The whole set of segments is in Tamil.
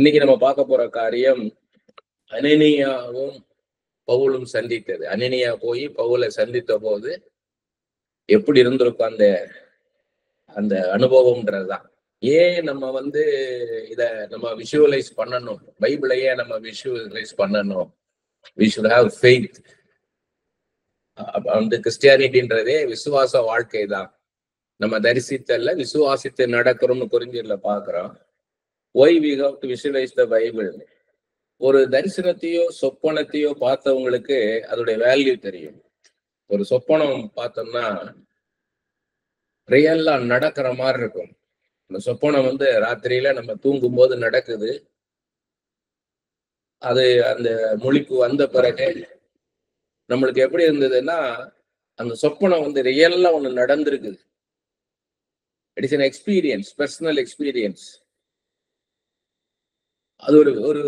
இன்னைக்கு நம்ம பார்க்க போற காரியம் அனனியாவும் பவுலும் சந்தித்தது. அனனியா போய் பவுலை சந்தித்த போது எப்படி இருந்திருக்கும் அந்த அந்த அனுபவம்ன்றதுதான். ஏன் நம்ம இத நம்ம விஷுவலைஸ் பண்ணணும், பைபிளையே நம்ம விஷுவலைஸ் பண்ணணும். we should have faith. கிறிஸ்டியானிட்டின்றதே விசுவாச வாழ்க்கை தான். நம்ம தரிசித்தல்ல விசுவாசித்து நடக்கிறோம்னு கொரிந்தியர்ல பாக்குறோம். why we have to visualize the Bible. ஒரு தரிசனத்தையோ சொப்பனத்தையோ பார்த்தவங்களுக்கு அதோடைய வேல்யூ தெரியும். ஒரு சொப்பனம் பார்த்தோம்னா ரியல்லா நடக்கிற மாதிரி இருக்கும். அந்த சொப்பனம் ராத்திரியில நம்ம தூங்கும் போது நடக்குது. அது அந்த முழிப்பு வந்த பிறகு நம்மளுக்கு எப்படி இருந்ததுன்னா அந்த சொப்பனம் ரியல்லா ஒண்ணு நடந்திருக்குது. It is an experience, personal experience. அது ஒரு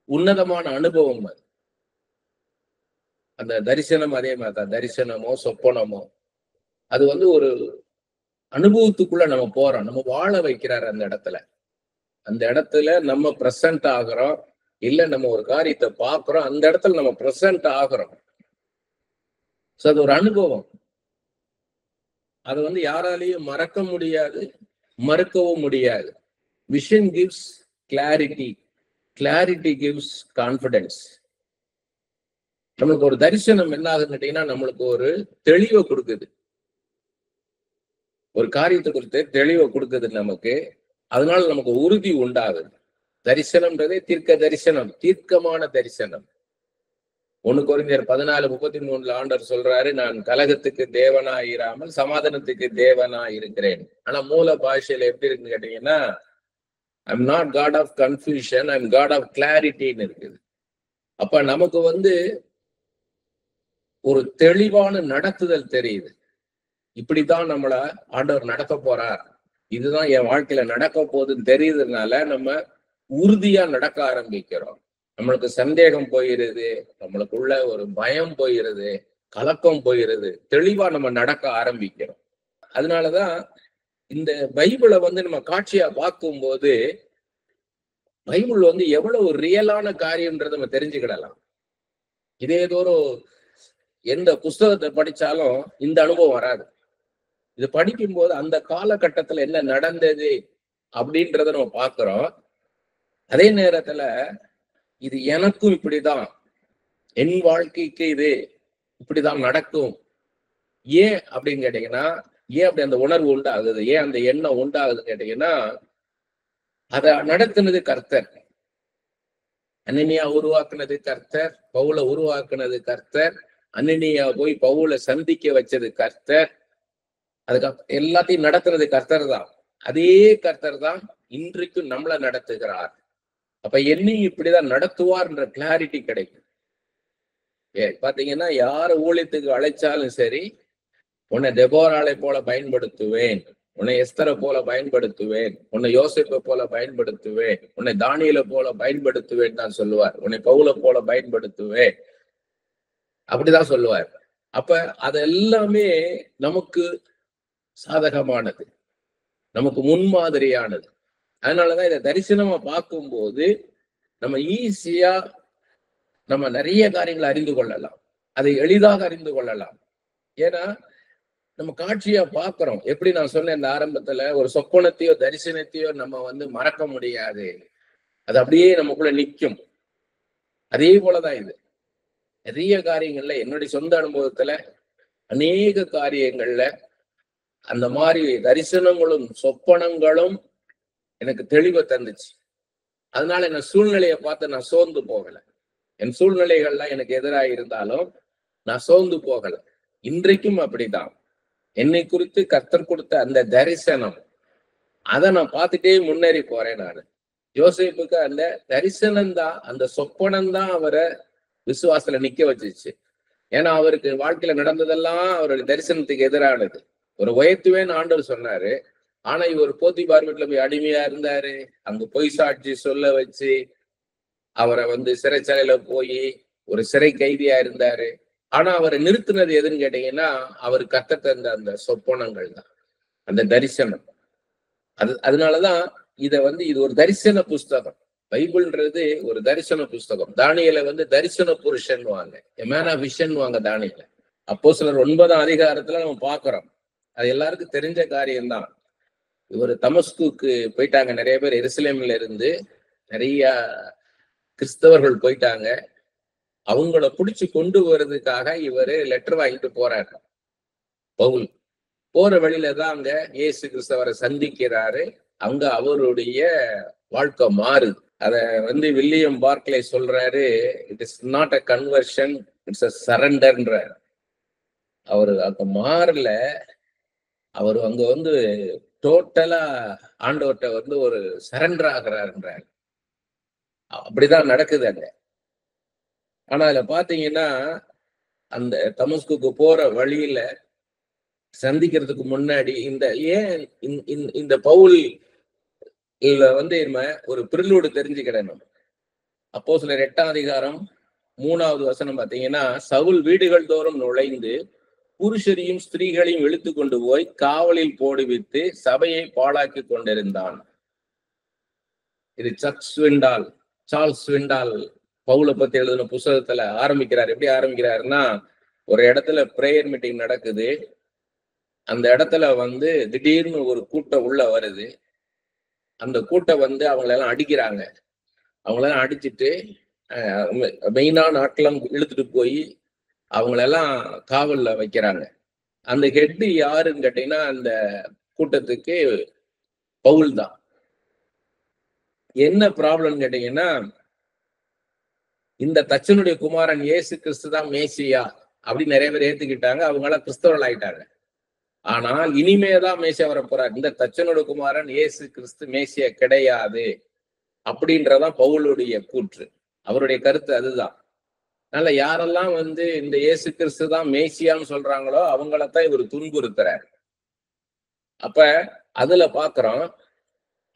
உன்னதமான அனுபவம். அது அந்த தரிசனம் அதே மாதிரிதான். தரிசனமோ சொப்பனமோ அது ஒரு அனுபவத்துக்குள்ள நம்ம போறோம். நம்ம வாழ வைக்கிறாரு அந்த இடத்துல. அந்த இடத்துல நம்ம பிரசன்ட் ஆகிறோம். இல்ல நம்ம ஒரு காரியத்தை பார்க்கிறோம், அந்த இடத்துல நம்ம பிரசன்ட் ஆகிறோம். சோ அது ஒரு அனுபவம். அது யாராலையும் மறக்க முடியாது, மறுக்கவும் முடியாது. Vision gives clarity, clarity gives confidence. நம்மளுக்கு ஒரு தரிசனம் என்ன ஆகுதுன்னு கேட்டீங்கன்னா நம்மளுக்கு ஒரு தெளிவை கொடுக்குது. ஒரு காரியத்தை குறித்து தெளிவை கொடுக்குது நமக்கு. அதனால நமக்கு உறுதி உண்டாகுது. தரிசனம்ன்றதே தீர்க்க தரிசனம், தீர்க்கமான தரிசனம். 1 கொரிந்தியர் 14:33 ஆண்டவர் சொல்றாரு, நான் கலகத்துக்கு தேவனாயிராமல் சமாதானத்துக்கு தேவனாய் இருக்கிறேன். ஆனா மூல பாஷையில எப்படி இருக்குன்னு கேட்டீங்கன்னா I'm not God of confusion, I'm God of clarity-ன்னு இருக்குது. அப்ப நமக்கு ஒரு தெளிவான நடத்துதல் தெரியுது. இப்படித்தான் நம்மள ஆண்டவர் நடத்த போறார், இதுதான் என் வாழ்க்கையில நடக்க போகுதுன்னு தெரியுதுனால நம்ம உறுதியா நடக்க ஆரம்பிக்கிறோம். நம்மளுக்கு சந்தேகம் போயிருது, நம்மளுக்குள்ள ஒரு பயம் போயிருது, கலக்கம் போயிருது, தெளிவா நம்ம நடக்க ஆரம்பிக்கிறோம். அதனாலதான் இந்த பைபிளை நம்ம காட்சியா பார்க்கும்போது பைபிள் எவ்வளவு ரியலான காரியம்ன்றத நம்ம தெரிஞ்சுக்கிடலாம். இதே எந்த புஸ்தகத்தை படிச்சாலும் இந்த அனுபவம் வராது. இது படிக்கும் போது அந்த காலகட்டத்துல என்ன நடந்தது அப்படின்றத நம்ம பார்க்கிறோம். அதே நேரத்துல இது எனக்கும் இப்படிதான், என் வாழ்க்கைக்கு இது இப்படிதான் நடக்கும். ஏன் அப்படின்னு கேட்டீங்கன்னா, ஏன் அப்படி அந்த உணர்வு உண்டாகுது, ஏன் அந்த எண்ணம் உண்டாகுதுன்னு கேட்டீங்கன்னா, அதை நடத்தினது கர்த்தர். அனனியா உருவாக்குனது கர்த்தர், பவுலை உருவாக்குனது கர்த்தர், அனனியா போய் பவுலை சந்திக்க வச்சது கர்த்தர், அதுக்கு எல்லாத்தையும் நடத்துனது கர்த்தர் தான். அதே கர்த்தர் தான் இன்றைக்கும் நம்மளை நடத்துகிறார். அப்ப என்னையும் இப்படிதான் நடத்துவார்ன்ற கிளாரிட்டி கிடைக்கும். பாத்தீங்கன்னா யார ஊழியத்துக்கு அழைச்சாலும் சரி, உன்னை தெபோராளை போல பயன்படுத்துவேன், உன்னை எஸ்தரை போல பயன்படுத்துவேன், உன்னை யோசேப்பை போல பயன்படுத்துவேன், உன்னை தானியேலை போல பயன்படுத்துவேன் தான் சொல்லுவார். உன்னை பவுலை போல பயன்படுத்துவேன் அப்படிதான் சொல்லுவார். அப்ப அதெல்லாமே நமக்கு சாதகமானது, நமக்கு முன்மாதிரியானது. அதனாலதான் இதை தரிசனமா பார்க்கும்போது நம்ம ஈஸியா நம்ம நிறைய காரியங்களை அறிந்து கொள்ளலாம், அதை எளிதாக அறிந்து கொள்ளலாம். ஏன்னா நம்ம காட்சியா பாக்குறோம். எப்படி நான் சொன்னேன் இந்த ஆரம்பத்துல, ஒரு சொப்பனத்தையோ தரிசனத்தையோ நம்ம மறக்க முடியாது, அது அப்படியே நமக்குள்ள நிற்கும். அதே போலதான் இது. நிறைய காரியங்கள்ல என்னுடைய சொந்த அனுபவத்துல அநேக காரியங்கள்ல அந்த மாதிரி தரிசனங்களும் சொப்பனங்களும் எனக்கு தெளிவை தந்துச்சு. அதனால என்ன சூழ்நிலையை பார்த்து நான் சோர்ந்து போகல. என் சூழ்நிலைகள்லாம் எனக்கு எதிராக இருந்தாலும் நான் சோர்ந்து போகல. இன்றைக்கும் அப்படிதான். என்னை குறித்து கர்த்தர் கொடுத்த அந்த தரிசனம், அதை நான் பார்த்துட்டே முன்னேறி போறேன். நான் யோசேப்புக்கு அந்த தரிசனம் தான், அந்த சொப்பனம் தான் அவரை விசுவாசத்துல நிக்க வச்சிச்சு. ஏன்னா அவருக்கு வாழ்க்கையில நடந்ததெல்லாம் அவருடைய தரிசனத்துக்கு எதிரானது. ஒரு உயர்த்துவேன்னு ஆண்டவர் சொன்னாரு, ஆனா இவர் போத்திபார் வீட்டுல போய் அடிமையா இருந்தாரு. அங்க பொய் சாட்சி சொல்ல வச்சு அவரை சிறைச்சாலையில போய் ஒரு சிறை கைதியா இருந்தாரு. ஆனா அவரை நிறுத்தினது எதுன்னு கேட்டீங்கன்னா, அவர் கத்த தந்த அந்த சொப்பனங்கள் தான், அந்த தரிசனம். அதனாலதான் இது ஒரு தரிசன புஸ்தகம். பைபிள்ன்றது ஒரு தரிசன புஸ்தகம். தானியேலை வந்து தரிசன புருஷன் வாங்க, எமேனா விஷன் வாங்க தானியேலை. அப்போஸ்தலர் 9ஆம் அதிகாரத்துல நம்ம பாக்குறோம். அது எல்லாருக்கும் தெரிஞ்ச காரியம்தான். இவர் தமஸ்குக்கு போயிட்டாங்க. நிறைய பேர் எருசலேம்ல இருந்து நிறைய கிறிஸ்தவர்கள் போயிட்டாங்க. அவங்கள பிடிச்சு கொண்டு வர்றதுக்காக இவரு லெட்டர் வாங்கிட்டு போறாரு. பவுல் போற வழியில தான் அங்க இயேசு கிறிஸ்தவரை சந்திக்கிறாரு. அங்க அவருடைய வாழ்க்கை மாறுது. அத வந்து வில்லியம் பார்க்லே சொல்றாரு, it is not a conversion, it's a சரண்டர்ன்றார். அவரு அங்க மாறல, அவரு அங்க வந்து டோட்டலா ஆண்டவர்கிட்ட வந்து ஒரு சரண்டர் ஆகிறாருன்றார். அப்படிதான் நடக்குது அங்க. ஆனா அதுல பாத்தீங்கன்னா, அந்த தமஸ்குக்கு போற வழியில சந்திக்கிறதுக்கு முன்னாடி ஏன் இந்த பவுல் வந்து ஒரு பிரிலூடு தெரிஞ்சுக்கிடணும். அப்போஸ்தலர் 8ஆம் அதிகாரம் 3வது வசனம் பாத்தீங்கன்னா, சவுல் வீடுகள் தோறும் நுழைந்து புருஷரையும் ஸ்திரீகளையும் இழுத்து கொண்டு போய் காவலில் போடுவித்து சபையை பாழாக்கி கொண்டிருந்தான். இது சார்ல்ஸ் ஸ்விண்டால் பவுலை பத்தி எழுதின புத்தகத்துல ஆரம்பிக்கிறார். எப்படி ஆரம்பிக்கிறாருன்னா, ஒரு இடத்துல பிரேயர் மீட்டிங் நடக்குது. அந்த இடத்துல வந்து திடீர்னு ஒரு கூட்டம் உள்ள வருது. அந்த கூட்டம் வந்து அவங்களெல்லாம் அடிக்கிறாங்க. அவங்களெல்லாம் அடிச்சுட்டு மெயினான ஆட்களம் இழுத்துட்டு போய் அவங்களெல்லாம் காவல்ல வைக்கிறாங்க. அந்த ஹெட் யாருன்னு கேட்டீங்கன்னா, அந்த கூட்டத்துக்கு பவுல் தான். என்ன ப்ராப்ளம் கேட்டீங்கன்னா, இந்த தச்சனுடைய குமாரன் இயேசு கிறிஸ்து தான் மேசியா அப்படின்னு நிறைய பேர் ஏத்துக்கிட்டாங்க. அவங்களாம் கிறிஸ்தவர்கள் ஆயிட்டாங்க. ஆனால் இனிமேதான் மேசியா வர போறார். இந்த தச்சனுடைய குமாரன் இயேசு கிறிஸ்து மேசியா கிடையாது அப்படின்றதான் பவுலுடைய கூற்று. அவருடைய கருத்து அதுதான். அதனால யாரெல்லாம் வந்து இந்த இயேசு கிறிஸ்து தான் மேசியான்னு சொல்றாங்களோ அவங்களத்தான் இவர் துன்புறுத்துறார். அப்ப அதுல பாக்குறோம்.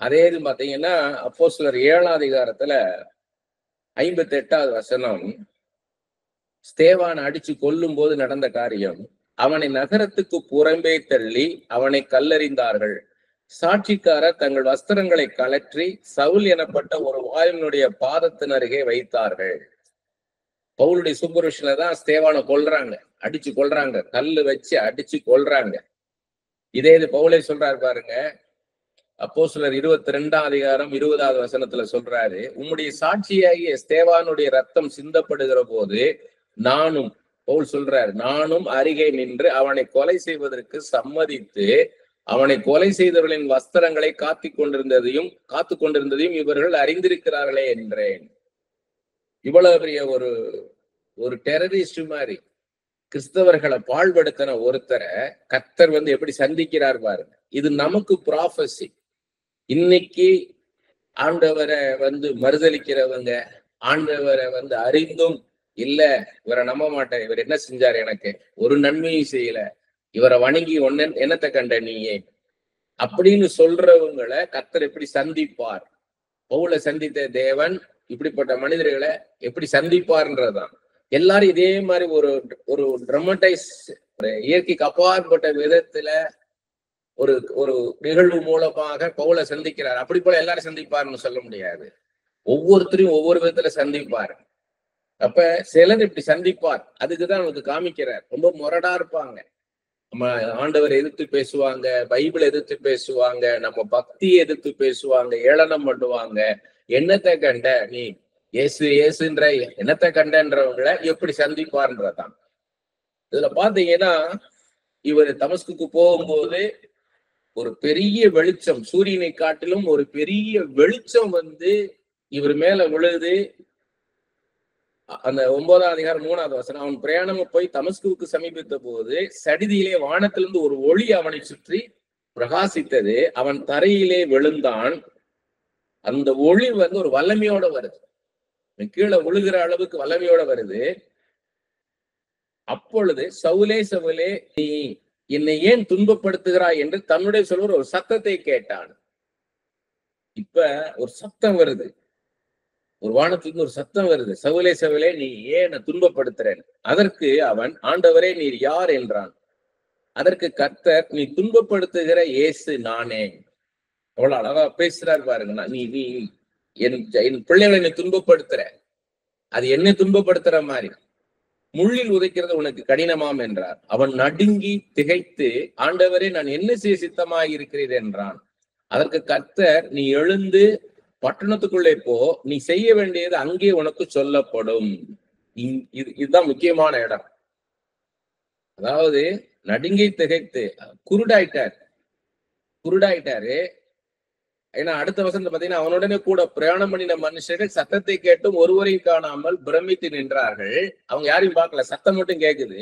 அதே இது பாத்தீங்கன்னா, அப்போஸ்தலர் 7ஆம் அதிகாரத்துல 58வது வசனம், ஸ்தேவானை அடிச்சு கொல்லும் போது நடந்த காரியம். அவனை நகரத்துக்கு புறம்பே தள்ளி அவனை கல்லெறிந்தார்கள். சாட்சிக்காரர் தங்கள் வஸ்திரங்களை கழற்றி சவுல் எனப்பட்ட ஒரு வாலிபனுடைய பாதத்தின் அருகே வைத்தார்கள். பவுலுடைய சூப்பர்விஷன்ல தான் ஸ்தேவானை கொல்றாங்க, அடிச்சு கொல்றாங்க, கல்லு வச்சு அடிச்சு கொல்றாங்க. இதே இது பவுலே சொல்றாரு பாருங்க. அப்போஸ்தலர் 22ஆம் அதிகாரம் 20வது வசனத்துல சொல்றாரு, உம்முடைய சாட்சியாகிய ஸ்தேவானுடைய ரத்தம் சிந்தப்படுகிற போது நானும், பவுல் சொல்றாரு, நானும் அருகே நின்று அவனை கொலை செய்வதற்கு சம்மதித்து அவனை கொலை செய்தவர்களின் வஸ்திரங்களை காத்து கொண்டிருந்ததையும் இவர்கள் அறிந்திருக்கிறார்களே என்றேன். இவ்வளவு பெரிய ஒரு டெரரிஸ்ட் மாதிரி கிறிஸ்தவர்களை பாழ்படுத்தின ஒருத்தரை கர்த்தர் வந்து எப்படி சந்திக்கிறார் பாருங்க. இது நமக்கு ப்ராஃபஸி. இன்னைக்கு ஆண்டவரை வந்து மறுதலிக்கிறவங்க, ஆண்டவரை வந்து அறிந்தும் இல்ல இவரை நம்ப மாட்டேன், இவர் என்ன செஞ்சாரு, எனக்கு ஒரு நன்மையும் செய்யல, இவரை வணங்கி என்னத்தை கண்ட நீயே அப்படின்னு சொல்றவங்களை கர்த்தர் எப்படி சந்திப்பார்? பவுலை சந்தித்த தேவன் இப்படிப்பட்ட மனிதர்களை எப்படி சந்திப்பார்ன்றதுதான். எல்லாரும் இதே மாதிரி ஒரு ட்ரமடைஸ், இயற்கைக்கு அப்பாற்பட்ட விதத்துல ஒரு ஒரு நிகழ்வு மூலமாக பவுலை சந்திக்கிறார். அப்படி போல எல்லாரும் சந்திப்பாருன்னு சொல்ல முடியாது. ஒவ்வொருத்தரையும் ஒவ்வொரு விதத்துல சந்திப்பார். அப்ப சிலர் இப்படி சந்திப்பார். அதுக்குதான் நமக்கு காமிக்கிறார். ரொம்ப முரடா இருப்பாங்க, நம்ம ஆண்டவரை எதிர்த்து பேசுவாங்க, பைபிளை எதிர்த்து பேசுவாங்க, நம்ம பக்தியை எதிர்த்து பேசுவாங்க, ஏளனம் பண்ணுவாங்க. என்னத்தை கண்ட நீ, இயேசுன்ற என்னத்தை கண்டன்றவங்களை எப்படி சந்திப்பார்ன்றதான். இதுல பாத்தீங்கன்னா, இவர் தமஸ்குக்கு போகும்போது ஒரு பெரிய வெளிச்சம், சூரியனை காட்டிலும் ஒரு பெரிய வெளிச்சம் வந்து இவர் மேல விழுது. அந்த 9ஆம் அதிகாரம் 3வது வசனம், அவன் பிரயாணம் போய் தமஸ்குவுக்கு சமீபித்த போது சடிதியிலே வானத்திலிருந்து ஒரு ஒளி அவனை சுற்றி பிரகாசித்தது. அவன் தரையிலே விழுந்தான். அந்த ஒளி வந்து ஒரு வல்லமையோட வருது, கீழே விழுகிற அளவுக்கு வல்லமையோட வருது. அப்பொழுது சவுலே சவுலே நீ என்னை ஏன் துன்பப்படுத்துகிறாய் என்று தன்னுடைய சொல்வர் ஒரு சத்தத்தை கேட்டான். இப்ப ஒரு சத்தம் வருது, ஒரு வானத்திலிருந்து ஒரு சத்தம் வருது, சவுலே சவுலே நீ ஏன் துன்பப்படுத்துறேன்? அதற்கு அவன், ஆண்டவரே நீர் யார் என்றான். அதற்கு கர்த்தர், நீ துன்பப்படுத்துகிற இயேசு நானே. அவ்வளவு அழகா பேசுறாரு பாருங்க. நீ என் பிள்ளைகளை என்னை துன்பப்படுத்துற, அது என்னை துன்பப்படுத்துற மாதிரி, முள்ளில் உதைக்கிறது உனக்கு கடினமாம் என்றார். அவன் நடுங்கி திகைத்து, ஆண்டவரே நான் என்ன செய்ய சித்தமாய் இருக்கிறீர் என்றான். அதற்கு கர்த்தர், நீ எழுந்து பட்டணத்துக்குள்ளே போ, நீ செய்ய வேண்டியது அங்கே உனக்கு சொல்லப்படும். இதுதான் முக்கியமான இடம். அதாவது நடுங்கி திகைத்து குருடாயிட்டாரு. ஏன்னா அடுத்த வசனத்தை பாத்தீங்கன்னா, அவனுடனே கூட பிரயாணம் பண்ணின மனுஷர்கள் சத்தத்தை கேட்டும் ஒருவரையும் காணாமல் பிரமித்து நின்றார்கள். அவங்க யாரையும் பார்க்கல, சத்தம் மட்டும் கேக்குது.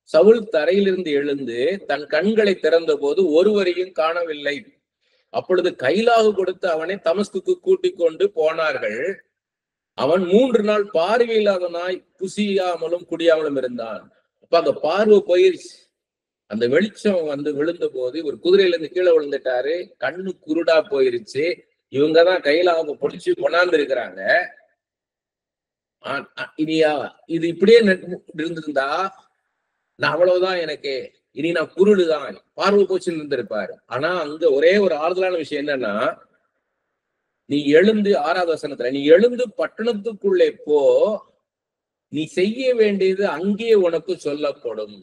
சவுல் தரையிலிருந்து எழுந்து தன் கண்களை திறந்த போது ஒருவரையும் காணவில்லை. அப்பொழுது கைலாகு கொடுத்து அவனை தமஸ்குக்கு கூட்டிக் கொண்டு போனார்கள். அவன் 3 நாள் பார்வையில்லாதனாய் புசியாமலும் குடியாமலும் இருந்தான். அப்ப அந்த பார்வை போயிருச்சு. அந்த வெளிச்சம் வந்து விழுந்த போது ஒரு குதிரையில இருந்து கீழே விழுந்துட்டாரு, கண்ணு குருடா போயிருச்சு. இவங்கதான் கைலாக பிடிச்சு கொண்டாந்து இருக்கிறாங்க. இனியா இது இப்படியே இருந்திருந்தா நான் அவ்வளவுதான், எனக்கு இனி நான் குருடுதான், பார்வை போச்சுன்னு இருந்திருப்பாரு. ஆனா அங்க ஒரே ஒரு ஆறுதலான விஷயம் என்னன்னா, நீ எழுந்து 6வது வசனத்துல, நீ எழுந்து பட்டணத்துக்குள்ளே போ, நீ செய்ய வேண்டியது அங்கே உனக்கு சொல்லப்படும்.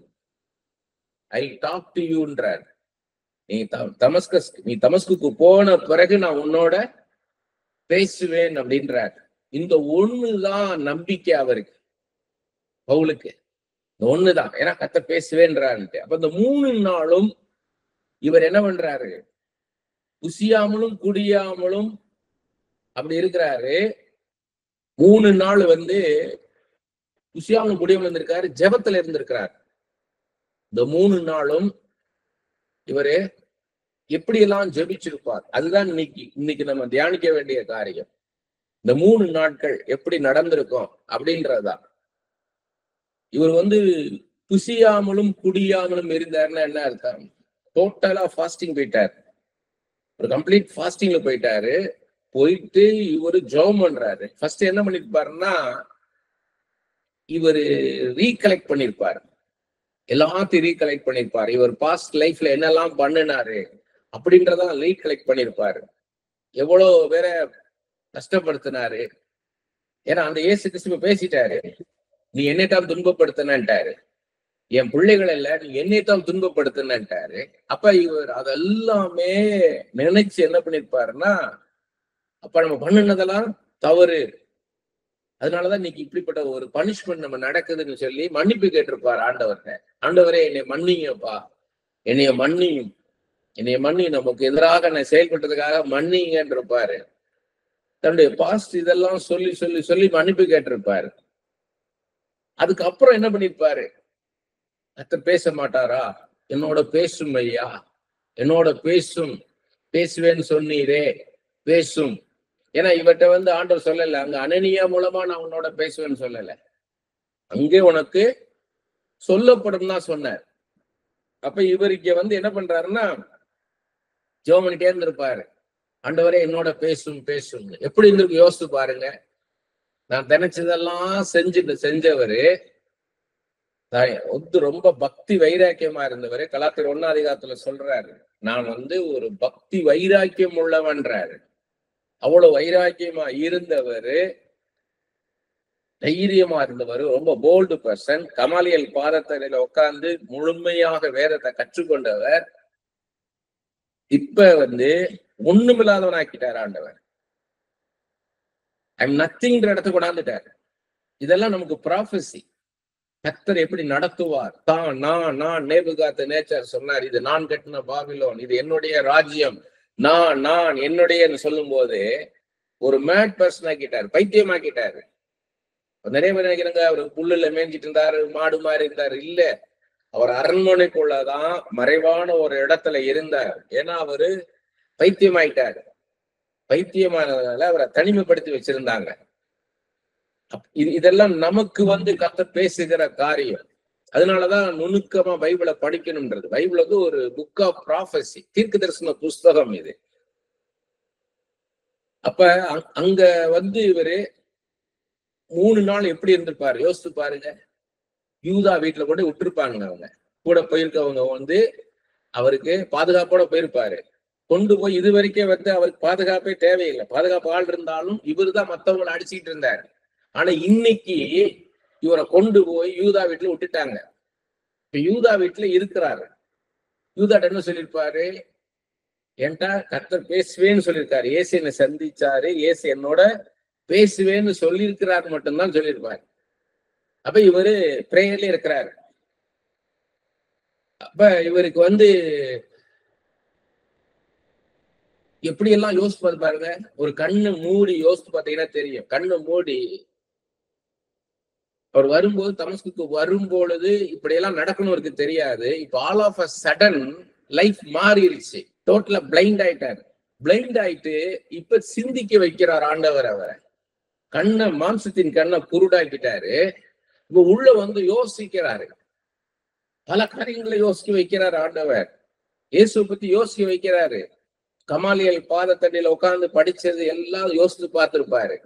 ஐ டாக் டு யூன்றார். நீ தமஸ்குக்கு போன பிறகு நான் உன்னோட பேசுவேன் அப்படின்றார். இந்த ஒண்ணுதான் நம்பிக்கை அவருக்கு, பவுலுக்கு. இந்த ஒண்ணுதான், ஏன்னா கர்த்தர் பேசுவேன்றான்ட்டு. அப்ப இந்த 3 நாளும் இவர் என்ன பண்றாரு, புசியாமலும் குடியாமலும் அப்படி இருக்கிறாரு. 3 நாள் வந்து புசியாமலும் குடியாமலும் இருந்திருக்காரு, ஜெபத்துல இருந்திருக்கிறார். இந்த 3 நாளும் இவரு எப்படியெல்லாம் ஜெபிச்சிருப்பார், அதுதான் இன்னைக்கு நம்ம தியானிக்க வேண்டிய காரியம். இந்த 3 நாட்கள் எப்படி நடந்திருக்கும் அப்படின்றதுதான். இவர் வந்து புசியாமலும் குடியாமலும் இருந்தாருன்னா என்ன அர்த்தம், டோட்டலா ஃபாஸ்டிங் போயிட்டாரு, ஒரு கம்ப்ளீட் ஃபாஸ்டிங்ல போயிட்டாரு. போயிட்டு இவரு ஜெபம் பண்றாரு. ஃபர்ஸ்ட் என்ன பண்ணிருப்பாருன்னா, இவரு ரீகலெக்ட் பண்ணிருப்பாரு, எல்லாத்தையும் ரீகலெக்ட் பண்ணிருப்பாரு. இவர் பாஸ்ட் லைஃப்ல என்னெல்லாம் பண்ணினாரு அப்படின்றதான் ரீகலெக்ட் பண்ணிருப்பாரு. எவ்வளவு பேரை கஷ்டப்படுத்தினாரு. ஏன்னா அந்த இயேசு கிறிஸ்து பேசிட்டாரு, நீ என்னைத்தான் துன்பப்படுத்தினாரு, என் பிள்ளைகள் இல்ல நீ என்னைத்தான் துன்பப்படுத்தினாரு. அப்ப இவர் அதெல்லாமே நினைச்சு என்ன பண்ணிருப்பாருன்னா, அப்ப நம்ம பண்ணினதெல்லாம் தவறு, அதனாலதான் இன்னைக்கு இப்படிப்பட்ட ஒரு பனிஷ்மெண்ட் நம்ம நடக்குதுன்னு சொல்லி மன்னிப்பு கேட்டிருப்பாரு ஆண்டவர்கிட்ட. ஆண்டவரே என்னை மன்னிங்கப்பா, என்னைய மன்னியும், நமக்கு எதிராக நான் செயல்பட்டதுக்காக மன்னிங்கன்னு இருப்பாரு. தன்னுடைய பாஸ்ட் இதெல்லாம் சொல்லி சொல்லி சொல்லி மன்னிப்பு கேட்டிருப்பாரு. அதுக்கப்புறம் என்ன பண்ணிருப்பாரு, கர்த்தர் பேச மாட்டாரா, என்னோட பேசும் ஐயா, என்னோட பேசுவேன்னு சொன்னீரே, பேசும். ஏன்னா இவர்கிட்ட வந்து ஆண்டவர் சொல்லல, அங்க அனனியா மூலமா நான் உன்னோட பேசுவேன்னு சொல்லல, அங்கே உனக்கு சொல்லப்படும் தான் சொன்னார். அப்ப இவர் இங்க வந்து என்ன பண்றாருன்னா, ஜெபம் பண்ணிட்டே இருந்திருப்பாரு, ஆண்டவரே என்னோட பேசும். எப்படி இருந்திருக்கு யோசிச்சு பாருங்க. நான் நினைச்சதெல்லாம் செஞ்சவரு, ரொம்ப பக்தி வைராக்கியமா இருந்தவரு. கலாத்தியர் 1ஆம் அதிகாரத்துல சொல்றாரு, நான் வந்து ஒரு பக்தி வைராக்கியம் உள்ளவன்றாரு. அவ்வளவு வைராக்கியமா இருந்தவரு, தைரியமா இருந்தவர், ரொம்ப போல்டு பர்சன். கமாலியல் பாதத்தரையில உட்கார்ந்து முழுமையாக வேதத்தை கற்றுக்கொண்டவர். இப்ப வந்து ஒண்ணுமில்லாதவன் ஆக்கிட்டார் ஆண்டவர். ஐம் நத்திங்ற இடத்துக்கு கொண்டாந்துட்டார். இதெல்லாம் நமக்கு ப்ராஃபஸி. கர்த்தர் எப்படி நடத்துவார், நான் நேபுகாத்நேச்சார் சொன்னார், இது நான் கட்டின பாபிலோன், இது என்னுடைய ராஜ்யம், நான் என்னுடைய சொல்லும் போது ஒரு மேட் பர்சன் ஆக்கிட்டாரு, பைத்தியமாக்கிட்டாரு. நிறைய பேர் நினைக்கிறாங்க அவர் புல்லுல மேய்ஞ்சிட்டு இருந்தாரு, மாடு மாதிரி இருந்தாரு. இல்ல, அவர் அரண்மனைக்குள்ளதான் மறைவான ஒரு இடத்துல இருந்தார். ஏன்னா அவரு பைத்தியமாயிட்டாரு. பைத்தியமானதுனால அவரை தனிமைப்படுத்தி வச்சிருந்தாங்க. இதெல்லாம் நமக்கு வந்து கர்த்தர் பேசுகிற காரியம். அதனாலதான் நுணுக்கமா பைபிளை படிக்கணும்ன்றது. பைபிள் வந்து ஒரு புக் ஆஃப் ப்ராஃபஸி, தீர்க்க தரிசன புஸ்தகம் இது. அப்ப அங்க வந்து இவரு 3 நாள் எப்படி இருந்திருப்பாரு யோசிச்சு பாருங்க. யூதா வீட்டுல கூட விட்டுருப்பாங்க, அவங்க கூட போயிருக்கவங்க வந்து அவருக்கு பாதுகாப்போட போயிருப்பாரு. கொண்டு போய் இது வரைக்கும் அவருக்கு பாதுகாப்பே தேவையில்லை. பாதுகாப்பு ஆள் இருந்தாலும் இவரு தான் மத்தவங்களை அடிச்சுட்டு இருந்தாரு. ஆனா இன்னைக்கு இவரை கொண்டு போய் யூதா வீட்டுல விட்டுட்டாங்க. இப்ப யூதா வீட்டுல இருக்கிறாரு. யூதாட்ட என்ன சொல்லியிருப்பாரு? என்கிட்ட கர்த்தர் பேசுவேன்னு சொல்லியிருக்காரு. இயேசு என்னை சந்திச்சாரு, இயேசு என்னோட பேசுவேன்னு சொல்லியிருக்கிறாரு மட்டும்தான் சொல்லியிருப்பாரு. அப்ப இவரு பிரேயர்ல இருக்கிறாரு. அப்ப இவருக்கு எப்படி எல்லாம் யோசிச்சு பாருங்க. ஒரு கண்ணு மூடி யோசித்து பாத்தீங்கன்னா தெரியும். கண்ணு மூடி அவர் வரும்போது, தமஸ்குக்கு வரும்பொழுது இப்படி எல்லாம் நடக்கணும் அவருக்கு தெரியாது. இப்ப all of a sudden life மாறிடுச்சு. டோட்டலா பிளைண்ட் ஆயிட்டாரு. பிளைண்ட் ஆயிட்டு இப்ப சிந்திக்க வைக்கிறார் ஆண்டவர். அவரை மாம்சத்தின் கண்ணை குருடாக்கிட்டாரு. இப்ப உள்ள யோசிக்கிறாரு. பல காரியங்களை யோசிக்க வைக்கிறார் ஆண்டவர். இயேசு பத்தி யோசிக்க வைக்கிறாரு. கமாலியல் பாதத்தடியில உட்கார்ந்து படிச்சது எல்லாம் யோசித்து பார்த்திருப்பாரு.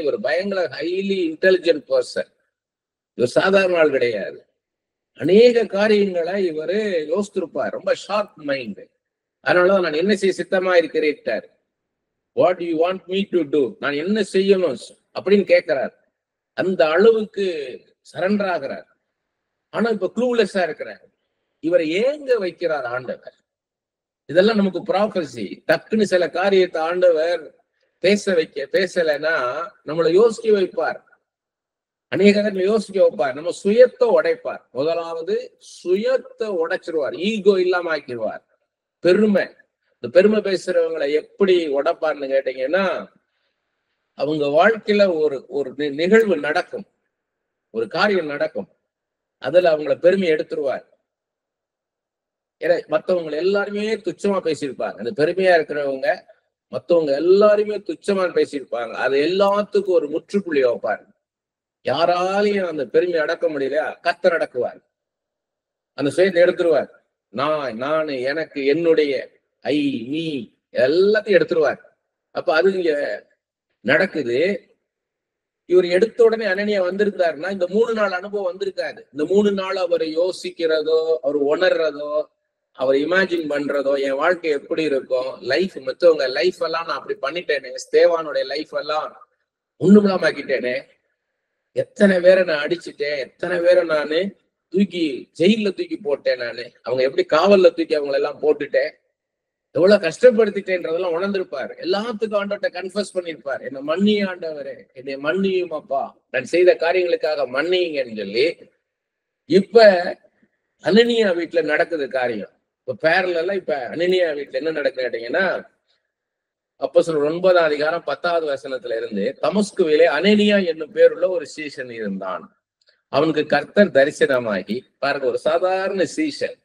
ஒரு பயங்கர ஹைலி இன்டெலிஜென்ட் பர்சன். இவர் சாதாரண ஆள் கிடையாது. அநேக காரியங்களை இவரு யோசித்திருப்பார். ரொம்ப ஷார்ப் மைண்ட். அதனாலதான் நான் என்ன செய்ய சித்தமா இருக்கிறேன். What you want me to do, நான் என்ன செய்யணும் அப்படின்னு கேட்கிறார். அந்த அளவுக்கு சரண்டர் ஆகிறார். ஆனா இப்ப க்ளூலெஸ்ஸா இருக்கிறார். இவரை ஏங்க வைக்கிறார் ஆண்டவர்? இதெல்லாம் நமக்கு ப்ராஃபஸி. டக்குன்னு சில காரியத்தை ஆண்டவர் பேசலைன்னா நம்மளை யோசிக்க வைப்பார். அநேக யோசிக்க வைப்பார். நம்ம சுயத்தை உடைப்பார். முதலாவது சுயத்தை உடைச்சிருவார். ஈகோ இல்லாம ஆக்கிடுவார். பெருமை. இந்த பெருமை பேசுறவங்களை எப்படி உடைப்பார்னு கேட்டீங்கன்னா, அவங்க வாழ்க்கையில ஒரு நிகழ்வு நடக்கும், ஒரு காரியம் நடக்கும், அதுல அவங்கள பெருமையை எடுத்துருவார். ஏன்னா மத்தவங்க எல்லாருமே துச்சமா பேசியிருப்பாங்க. அந்த பெருமையா இருக்கிறவங்க மத்தவங்க எல்லாருமே துச்சமா பேசியிருப்பாங்க. அது எல்லாத்துக்கும் ஒரு முற்றுப்புள்ளி வைப்பார். யாராலையும் அந்த பெருமையை அடக்க முடியல, கர்த்தர் அடக்குவார். அந்த சுயத்தை எடுத்துருவார். நான் எனக்கு என்னுடைய மீ எல்லாத்தையும் எடுத்துருவார். அப்ப அது இங்க நடக்குது. இவர் எடுத்த உடனே அனனியா வந்திருந்தாருன்னா இந்த 3 நாள் அனுபவம் வந்திருக்காது. இந்த 3 நாள் அவர் யோசிக்கிறதோ, அவர் உணர்றதோ, அவர் இமேஜின் பண்றதோ, என் வாழ்க்கை எப்படி இருக்கும், லைஃப் மத்தவங்க லைஃப் எல்லாம் நான் அப்படி பண்ணிட்டேனே, ஸ்தேவானுடைய லைஃப் எல்லாம் ஒண்ணுமில்லாமக்கிட்டேனே, எத்தனை பேரை நான் அடிச்சுட்டேன், எத்தனை பேரை நானு ஜெயில தூக்கி போட்டேன், நானு அவங்க எப்படி காவல்ல தூக்கி அவங்களை எல்லாம் போட்டுட்டேன், எவ்வளவு கஷ்டப்படுத்திட்டேன்றதெல்லாம் உணர்ந்திருப்பாரு. எல்லாத்துக்கும் ஆண்டவர்கிட்ட கன்ஃபஸ் பண்ணிருப்பாரு. என்ன மன்னிய ஆண்டவரே, என்னை மன்னியும் அப்பா, நான் செய்த காரியங்களுக்காக மன்னியுங்கன்னு சொல்லி. இப்ப அனனியா வீட்டுல நடக்குது காரியம். இப்ப பேரல இப்ப அனனியா வீட்டுல என்ன நடக்குது கேட்டீங்கன்னா, அப்போஸ்தலர் 9ஆம் அதிகாரம் 10வது வசனத்துல இருந்து, தமஸ்குவிலே அனனியா என்னும் பேருள்ள ஒரு சீஷன் இருந்தான். அவனுக்கு கர்த்தர் தரிசனமாகி, பாருங்க, ஒரு சாதாரண சீஷன்.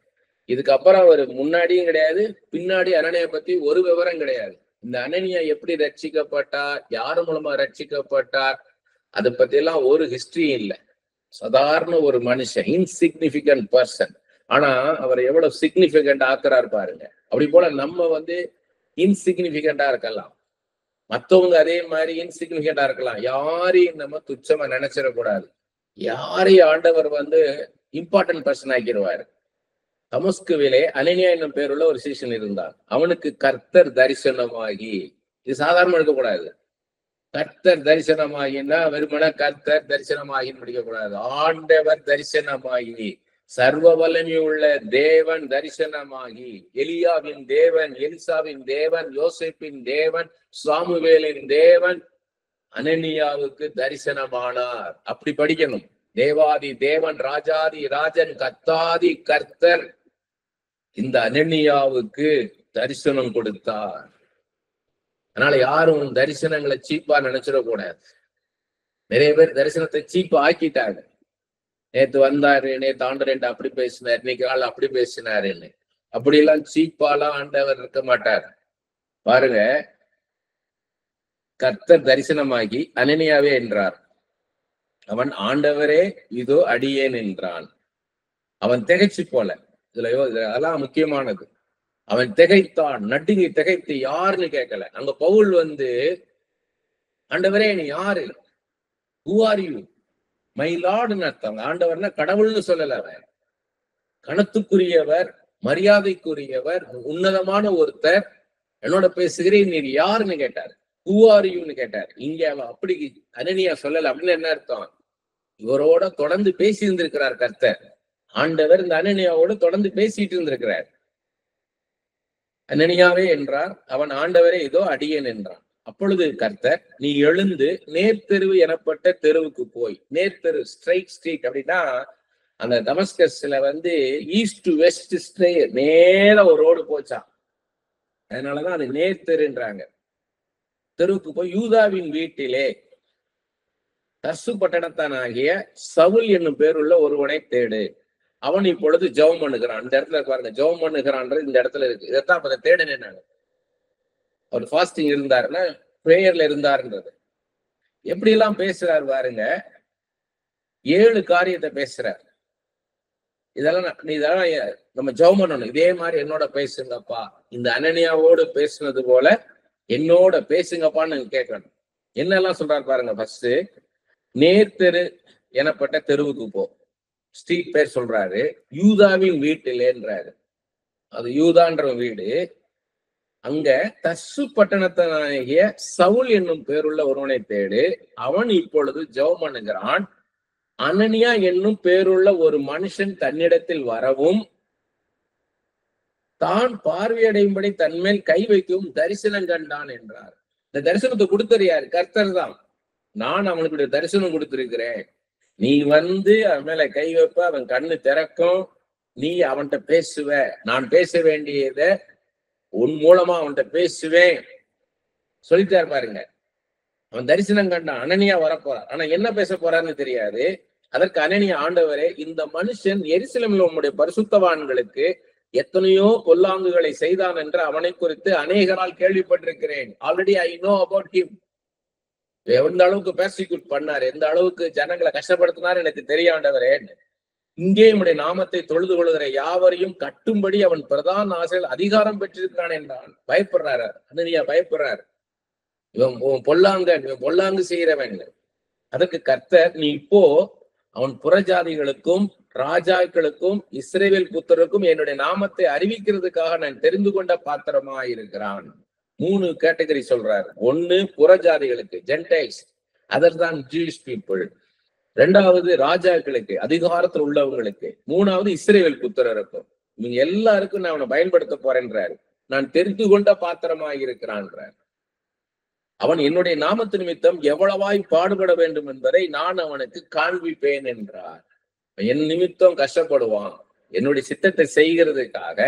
இதுக்கப்புறம் அவர் முன்னாடியும் கிடையாது, பின்னாடி அனனியா பத்தி ஒரு விவரம் கிடையாது. இந்த அனனியா எப்படி ரட்சிக்கப்பட்டார், யாரு மூலமா ரட்சிக்கப்பட்டார், அதை பத்தி எல்லாம் ஒரு ஹிஸ்டரி இல்லை. சாதாரண ஒரு மனுஷன், இன்சிக்னிபிகன்ட் பர்சன். ஆனா அவரை எவ்வளவு சிக்னிபிகண்ட் ஆக்குறாரு பாருங்க. அப்படி போல நம்ம இன்சிக்னிபிகண்டா இருக்கலாம், மத்தவங்க அதே மாதிரி இன்சிக்னிபிகண்டா இருக்கலாம். யாரையும் நம்ம துச்சமா நினைச்சிடக்கூடாது. யாரையும் ஆண்டவர் இம்பார்ட்டன்ட் பர்சன் ஆக்கிடுவாரு. தமஸ்குவிலே அனனியா என்னும் பேருள்ள ஒரு சீஷன் இருந்தான். அவனுக்கு கர்த்தர் தரிசனமாகி, இது சாதாரண இருக்கக்கூடாது. கர்த்தர் தரிசனமாகின்னா வெறுமன கர்த்தர் தரிசனமாகின்னு முடிக்கக்கூடாது. ஆண்டவர் தரிசனமாகி, சர்வ வல்லமை உள்ள தேவன் தரிசனமாகி, எலியாவின் தேவன், எலிசாவின் தேவன், யோசேப்பின் தேவன், சாமுவேலின் தேவன் அனனியாவுக்கு தரிசனமானார். அப்படி படிக்கணும். தேவாதி தேவன், ராஜாதி ராஜன், கர்த்தாதி கர்த்தர் இந்த அனனியாவுக்கு தரிசனம் கொடுத்தார். அதனால யாரும் தரிசனங்களை சீப்பா நினைச்சிடக்கூடாது. நிறைய பேர் தரிசனத்தை சீப்பா ஆக்கிட்டாங்க. நேத்து வந்தாரு, நேத்து ஆண்டவர் அப்படி பேசினார், இன்னைக்கு ஆள் அப்படி பேசினாருன்னு. அப்படி எல்லாம் சீப்பாலாம் ஆண்டவர் இருக்க மாட்டார். பாருங்க, கர்த்தர் தரிசனமாகி அனனியாவே என்றார். அவன் ஆண்டவரே இதோ அடியேன் என்றான். அவன் திகைச்சு போல. அதெல்லாம் முக்கியமானது. அவன் திகைத்தான், நடுங்கி திகைத்து. யாருன்னு கேட்கல. அங்க பவுல் ஆண்டவரே நீ யாரு, ஹூ ஆர் யூ, மை லார்டுன்னு அர்த்தம். ஆண்டவர்னா கடவுள்னு சொல்லல. அவன் கணத்துக்குரியவர், மரியாதைக்குரியவர், உன்னதமான ஒருத்தர். என்னோட பேசுகிறேன், நீர் யாருன்னு கேட்டார். ஹூ ஆர் யூன்னு கேட்டார். இங்க அவ அப்படி அனனியா சொல்லல. அப்படின்னு என்ன அர்த்தம்? இவரோட தொடர்ந்து பேசி இருந்திருக்கிறார் கர்த்தர். ஆண்டவர் இந்த அனனியாவோட தொடர்ந்து பேசிட்டு இருந்திருக்கிறார். அனனியாவே என்றார். அவன் ஆண்டவரே இதோ அடியேன் என்றான். அப்பொழுது கர்த்தர், நீ எழுந்து நேர்த்தெருவு எனப்பட்ட தெருவுக்கு போய். நேர்த்தெரு, ஸ்ட்ரைட் ஸ்ட்ரீட் அப்படின்னா அந்த தமஸ்கஸ்ல ஈஸ்ட் டு வெஸ்ட் நேர ஒரு ரோடு போச்சான். அதனாலதான் அது நேர்த்தெருன்றாங்க. தெருவுக்கு போய் யூதாவின் வீட்டிலே தர்சு பட்டணத்தானாகிய சவுல் என்னும் பேருள்ள ஒருவனை தேடு. அவன் இப்பொழுது ஜெபம் பண்ணுகிறான். இந்த இடத்துல பாருங்க, ஜெபம் பண்ணுகிறான்றது இந்த இடத்துல இருக்கு. இதைத்தான் அப்ப தேடுனேன் நான். அவர் ஃபாஸ்டிங் இருந்தாருன்னா பிரேயர்ல இருந்தாருன்றது. எப்படி எல்லாம் பேசுறாரு பாருங்க. 7 காரியத்தை பேசுறார். இதெல்லாம் நம்ம ஜெபம் பண்ணணும். இதே மாதிரி என்னோட பேசுங்கப்பா, இந்த அனனியாவோடு பேசுனது போல என்னோட பேசுங்கப்பான்னு கேட்கணும். என்னெல்லாம் சொல்றாரு பாருங்க. ஃபர்ஸ்ட், நேர்த்தெரு எனப்பட்ட தெருவுக்கு போ. ஸ்ட்ரீட் பேர் சொல்றாரு. யூதாவின் வீட்டிலேன்றாரு. அது யூதான்ற வீடு. அங்க தர்சு பட்டணத்தாகிய சவுல் என்னும் பேருள்ள ஒருவனை தேடு. அவன் இப்பொழுது ஜெபம் பண்ணுகிறான். அனனியா என்னும் பேருள்ள ஒரு மனுஷன் தன்னிடத்தில் வரவும் தான் பார்வையடையும்படி தன்மேல் கை வைக்கவும் தரிசனம் கண்டான் என்றார். இந்த தரிசனத்தை கொடுத்தது யாரு? கர்த்தர் தான். நான் அவனுக்கு தரிசனம் கொடுத்திருக்கிறேன். நீ அவன் மேல கை வைப்ப, அவன் கண்ணு திறக்கும், நீ அவன்கிட்ட பேசுவ, நான் பேச வேண்டியத உன் மூலமா அவன்கிட்ட பேசுவேன் சொல்லிட்டாரு பாருங்க. அவன் தரிசனம் கண்டான். அனனியா வரப்போறார். ஆனா என்ன பேச போறான்னு தெரியாது. அதற்கு அனனியா, ஆண்டவரே, இந்த மனுஷன் எருசலேமில் உம்முடைய பரிசுத்தவான்களுக்கு எத்தனையோ பொல்லாங்குகளை செய்தான் என்று அவனை குறித்து அநேகரால் கேள்விப்பட்டிருக்கிறேன். Already I know about him. எந்த அளவுக்கு பெர்சிக்யூட் பண்ணாரு, எந்த அளவுக்கு ஜனங்களை கஷ்டப்படுத்தினார் எனக்கு தெரியாண்டவரே. இங்கே உடைய நாமத்தை தொழுது கொள்கிற யாவரையும் கட்டும்படி அவன் பிரதான ஆசையில் அதிகாரம் பெற்றிருக்கிறான் என்றான். பயப்படுறாரு அனனியா, பயப்படுறாரு. இவன் பொல்லாங்கு செய்யறவன். அதற்கு கர்த்தர், நீ இப்போ அவன் புறஜாதிகளுக்கும் ராஜாக்களுக்கும் இஸ்ரவேல் புத்தருக்கும் என்னுடைய நாமத்தை அறிவிக்கிறதுக்காக நான் தெரிந்து கொண்ட பாத்திரமா இருக்கிறான். 3 கேட்டகரி சொல்றாரு. 1 புறஜாதிகளுக்கு, ஜென்டைல்ஸ், அதர் தான் ஜூயிஷ் பீப்புள். 2வது ராஜாக்களுக்கு, அதிகாரத்தில் உள்ளவங்களுக்கு. 3வது இஸ்ரவேல் புத்திரருக்கும். இவங்க எல்லாருக்கும் நான் அவனை பயன்படுத்த போறேன்றாரு. நான் தெரிந்து கொண்ட பாத்திரமாய் இருக்கிறான்றார். அவன் என்னுடைய நாமத்து நிமித்தம் எவ்வளவாய் பாடுபட வேண்டும் என்பதை நான் அவனுக்கு காண்பிப்பேன் என்றார். என் நிமித்தம் கஷ்டப்படுவான். என்னுடைய சித்தத்தை செய்கிறதுக்காக,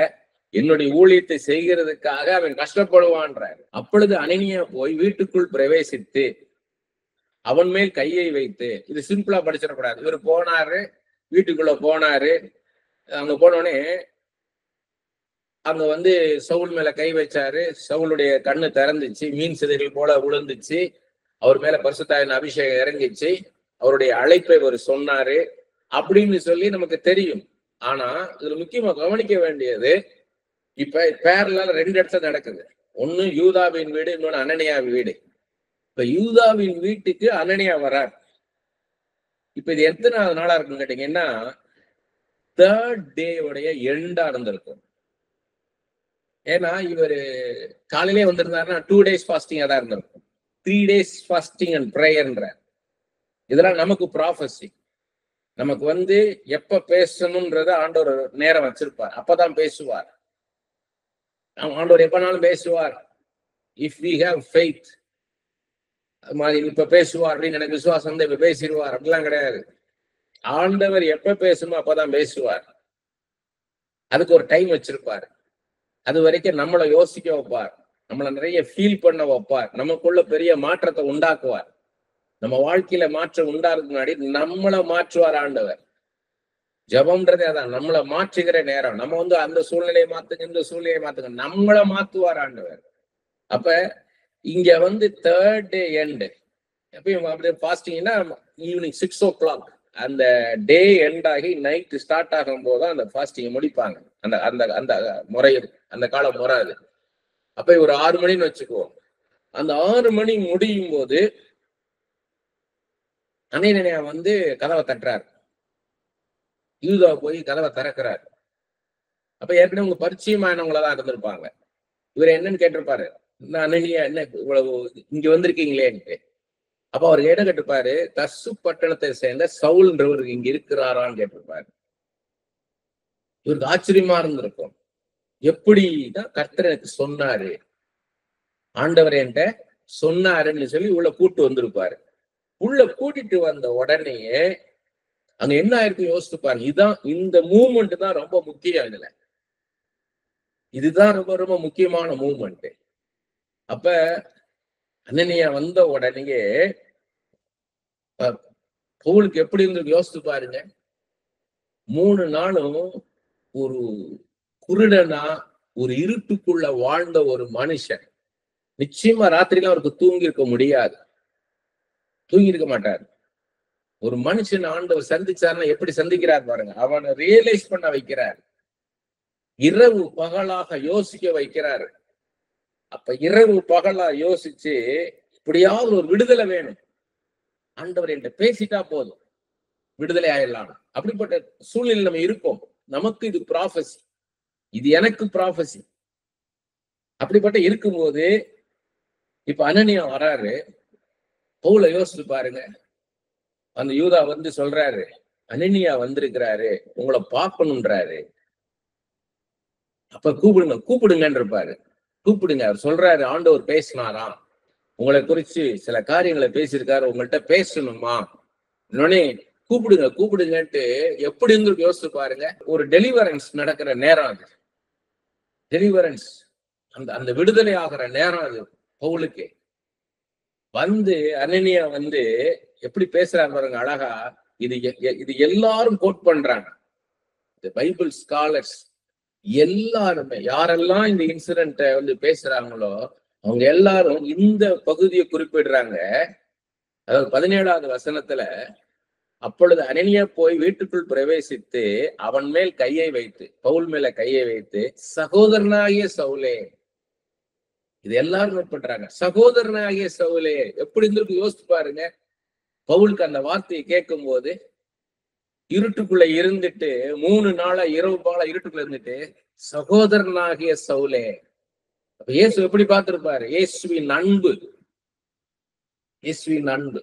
என்னுடைய ஊழியத்தை செய்கிறதுக்காக அவன் கஷ்டப்படுவான்றார். அப்பொழுது அனனியா போய் வீட்டுக்குள் பிரவேசித்து அவன் மேல் கையை வைத்து, இது சிம்பிளா படிச்சிடக்கூடாது. இவர் போனாரு, வீட்டுக்குள்ள போனாரு. அங்க போனோடனே அங்க சவுல் மேல கை வச்சாரு. சவுளுடைய கண்ணு திறந்துச்சு, மீன் சிதைகள் போல விழுந்துச்சு. அவர் மேல பரிசுத்தாவின் அபிஷேகம் இறங்கிச்சு. அவருடைய அழைப்பை அவர் சொன்னாரு அப்படின்னு சொல்லி நமக்கு தெரியும். ஆனா இதுல முக்கியமா கவனிக்க வேண்டியது, இப்ப பேரலால 2 இடத்துல நடக்குது. ஒண்ணு யூதாவின் வீடு, இன்னொன்னு அனனியா வீடு. இப்ப யூதாவின் வீட்டுக்கு அனனியா வரார். இப்ப இது எத்தனாவது நாளா இருக்குன்னு கேட்டீங்கன்னா 3rd day உடைய எண்டா இருந்திருக்கும். ஏன்னா இவர் காலையிலே வந்திருந்தாருன்னா 2 days ஃபாஸ்டிங்கா தான் இருந்திருக்கும். 3 days ஃபாஸ்டிங் அண்ட் ப்ரேயர்ன்ற இதெல்லாம் நமக்கு ப்ராஃபஸி. நமக்கு எப்ப பேசணும்ன்றத ஆண்டவர் நேரம் வச்சிருப்பார். அப்பதான் பேசுவார். ஆண்டவர் எப்பனாலும் பேசுவார். இஃப் வி ஹேவ் ஃபெய்த், அது மாதிரி இப்ப பேசுவார் அப்படின்னு எனக்கு விசுவாசம் இப்ப பேசிடுவார் அப்படிலாம் கிடையாது. ஆண்டவர் எப்ப பேசணுமோ அப்பதான் பேசுவார். அதுக்கு ஒரு டைம் வச்சிருப்பார். அது வரைக்கும் நம்மளை யோசிக்க வைப்பார், நம்மளை நிறைய ஃபீல் பண்ண வைப்பார், நமக்குள்ள பெரிய மாற்றத்தை உண்டாக்குவார். நம்ம வாழ்க்கையில மாற்றம் உண்டாருக்கு முன்னாடி நம்மளை மாற்றுவார் ஆண்டவர். ஜபம்ன்றதே அதான், நம்மளை மாற்றுகிற நேரம். நம்ம அந்த சூழ்நிலையை மாத்துங்க, இந்த சூழ்நிலையை மாத்துங்க, நம்மளை மாத்துவார் ஆண்டவர். அப்ப இங்க 3rd day எண்டு எப்பயும் அப்படி ஃபாஸ்டிங்னா ஈவினிங் 6 o'clock அந்த டே எண்ட் ஆகி நைட் ஸ்டார்ட் ஆகும் போதுதான் அந்த ஃபாஸ்டிங் முடிப்பாங்க. அந்த அந்த அந்த முறை, அந்த காலம் முறை அது. அப்ப ஒரு 6 மணின்னு வச்சுக்குவோம். அந்த 6 மணி முடியும் போது அனனியா கதவை தட்டுறாரு. யூதா போய் கதவை திறக்கிறார். அப்ப ஏற்கனவே உங்க பரிச்சயமானவங்களதான் இருந்திருப்பாங்க. இவர் என்னன்னு கேட்டிருப்பாரு, அனனியா என்ன இவ்வளவு இங்க வந்திருக்கீங்களேன்ட்டு. அப்ப அவர் கேட்ட கேட்டிருப்பாரு, தர்சு பட்டணத்தை சேர்ந்த சவுல்ன்றவர் இங்க இருக்கிறாரான்னு கேட்டிருப்பாரு. இவருக்கு ஆச்சரியமா இருந்திருக்கும். எப்படிதான் கர்த்தர் எனக்கு சொன்னாரு, ஆண்டவர் என்கிட்ட சொன்னாருன்னு சொல்லி உள்ள கூட்டு வந்திருப்பாரு. உள்ள கூட்டிட்டு வந்த உடனேயே அங்க என்ன ஆயிருக்கு யோசிச்சு பாருங்க. இதுதான், இந்த மூவ்மெண்ட் தான் ரொம்ப முக்கியம். இதுதான் ரொம்ப ரொம்ப முக்கியமான மூவ்மெண்ட். அப்ப அனனியா வந்த உடனேயே பவுலுக்கு எப்படி இருந்து யோசிச்சு பாருங்க. 3 நாளும் ஒரு குருடனா, ஒரு இருட்டுக்குள்ள வாழ்ந்த ஒரு மனுஷன். நிச்சயமா ராத்திரிலாம் அவருக்கு தூங்கி இருக்க முடியாது, தூங்கி இருக்க மாட்டார். ஒரு மனுஷன் ஆண்டவர் சந்திச்சாருன்னா எப்படி சந்திக்கிறார் பாருங்க. அவனை ரியலைஸ் பண்ண வைக்கிறார், இரவு பகலாக யோசிக்க வைக்கிறாரு. அப்ப இரவு பகலா யோசிச்சு இப்படியாவது ஒரு விடுதலை வேணும், ஆண்டவர் என்கிட்ட பேசிட்டா போதும், விடுதலை ஆயிடலாம். அப்படிப்பட்ட சூழ்நிலை நம்ம இருக்கோம். நமக்கு இது ப்ராஃபசி, இது எனக்கு ப்ராஃபசி. அப்படிப்பட்ட இருக்கும்போது இப்ப அனனியா வராரு. பவுல யோசிச்சு பாருங்க. அந்த யூதா வந்து சொல்றாரு, அனனியா வந்திருக்கிறாரு, உங்களை பார்க்கணும்ன்றாரு. அப்ப கூப்பிடுங்கன்னு இருப்பாரு. கூப்பிடுங்க. அவர் சொல்றாரு, ஆண்டவர் பேசினாராம், உங்களை குறிச்சு சில காரியங்களை பேசியிருக்காரு, உங்கள்கிட்ட பேசணுமா, இன்னொன்னே கூப்பிடுங்கன்ட்டு எப்படி இருந்து யோசிச்சு பாருங்க. ஒரு டெலிவரன்ஸ் நடக்கிற நேரம் அது. டெலிவரன்ஸ், அந்த விடுதலை ஆகிற நேரம் அது. பவுலுக்கு வந்து அனனியா வந்து எப்படி பேசுறாரு பாருங்க அழகா. இது எல்லாரும் கோட் பண்றாங்க. பைபிள் ஸ்காலர்ஸ் எல்லாருமே, யாரெல்லாம் இந்த இன்சிடென்ட்டை வந்து பேசுறாங்களோ அவங்க எல்லாரும் இந்த பகுதியை குறிப்பிடுறாங்க. அதாவது 17வது வசனத்துல, அப்பொழுது அனனியா போய் வீட்டுக்குள் பிரவேசித்து அவன் மேல் கையை வைத்து, பவுல் மேல கையை வைத்து, சகோதரனாகிய சவுலே, இது எல்லாரும் நோட் பண்றாங்க, சகோதரனாகிய சவுலே. எப்படி இருந்திருக்கு யோசிச்சு பாருங்க. பவுலுக்கு அந்த வார்த்தையை கேட்கும் போது இருட்டுக்குள்ள இருந்துட்டு 3 நாளா இரவு பாலா இருட்டுக்குள்ள இருந்துட்டு, சகோதரனாகிய சவுலே. அப்ப இயேசு எப்படி பார்த்திருப்பாரு? இயேசுவின் அன்பு, இயேசுவின் அன்பு.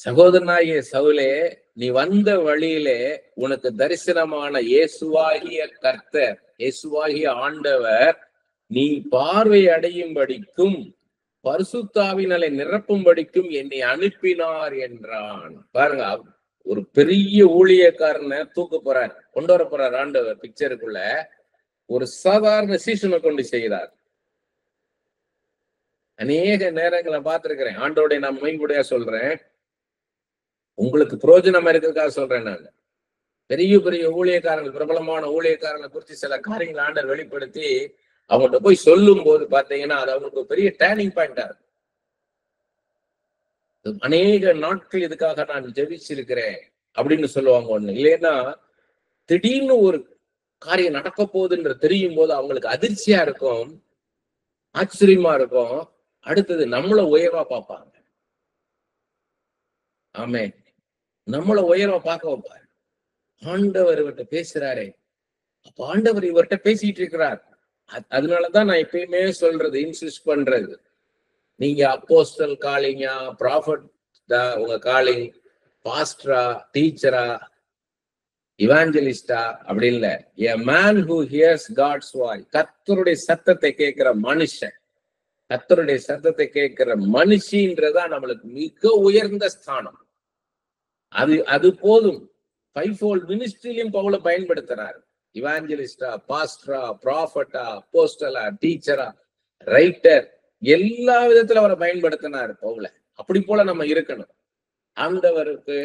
சகோதரனாகிய சவுலே, நீ வந்த வழியிலே உனக்கு தரிசனமான இயேசுவாகிய கர்த்தர், இயேசுவாகிய ஆண்டவர் நீ பார்வை அடையும்படிக்கும் பரிசுத்தாவினாலே நிரப்பும்படிக்கும் என்னை அனுப்பினார் என்றான். பாருங்க, ஒரு பெரிய ஊழியக்காரனை தூக்க போறார், கொண்டு வர போறார் ஆண்டவர் பிக்சருக்குள்ள. ஒரு சாதாரண சீசனை கொண்டு செய்கிறார். அநேக நேரங்களை பார்த்திருக்கிறேன். ஆண்டோடைய நான் மைங்குடையா சொல்றேன், உங்களுக்கு பிரயோஜனமா இருக்கிறதுக்காக சொல்றேன். நான் பெரிய பெரிய ஊழியக்காரங்கள், பிரபலமான ஊழியக்காரங்களை குறித்து சில காரியங்கள் ஆண்டவர் வெளிப்படுத்தி அவங்கள்ட்ட போய் சொல்லும் போது பாத்தீங்கன்னா அது அவங்களுக்கு பெரிய டேர்னிங் பாயிண்டா இருக்கு. அநேக நாட்கள் இதுக்காக நான் ஜெபிச்சிருக்கிறேன் அப்படின்னு சொல்லுவாங்க. ஒண்ணு இல்லைன்னா திடீர்னு ஒரு காரியம் நடக்க போகுதுன்ற தெரியும் போது அவங்களுக்கு அதிர்ச்சியா இருக்கும், ஆச்சரியமா இருக்கும். அடுத்தது நம்மள உயர்வா பார்ப்பாங்க. ஆமே, நம்மள உயர்வா பார்க்க வைப்பாரு. ஆண்டவர் இவர்கிட்ட பேசுறாரே, அப்ப ஆண்டவர் இவர்கிட்ட பேசிட்டு இருக்கிறார். அதனாலதான் நான் எப்பயுமே சொல்றது, இன்சிஸ்ட் பண்றது, நீங்க அப்போஸ்டல் காலிங்கா, ப்ராஃபட் தான் உங்க காலிங், பாஸ்டரா, டீச்சரா, இவாஞ்சலிஸ்டா அப்படி இல்ல. a man who hears God's voice, கர்த்தருடைய சத்தத்தை கேட்கிற மனுஷன், கர்த்தருடைய சத்தத்தை கேட்கிற மனுஷின்றதா நம்மளுக்கு மிக உயர்ந்த ஸ்தானம். அது போதும். 5-fold மினிஸ்ட்ரியிலும் பவுல பயன்படுத்துறாரு. இவாஞ்சலிஸ்டா, பாஸ்டரா, ப்ராஃபட்டா, அப்போஸ்டலா, டீச்சரா, ரைட்டர், எல்லா விதத்துல அவரை பயன்படுத்தினார் பவுல. அப்படி போல நம்ம இருக்கணும். ஆண்டவருக்கு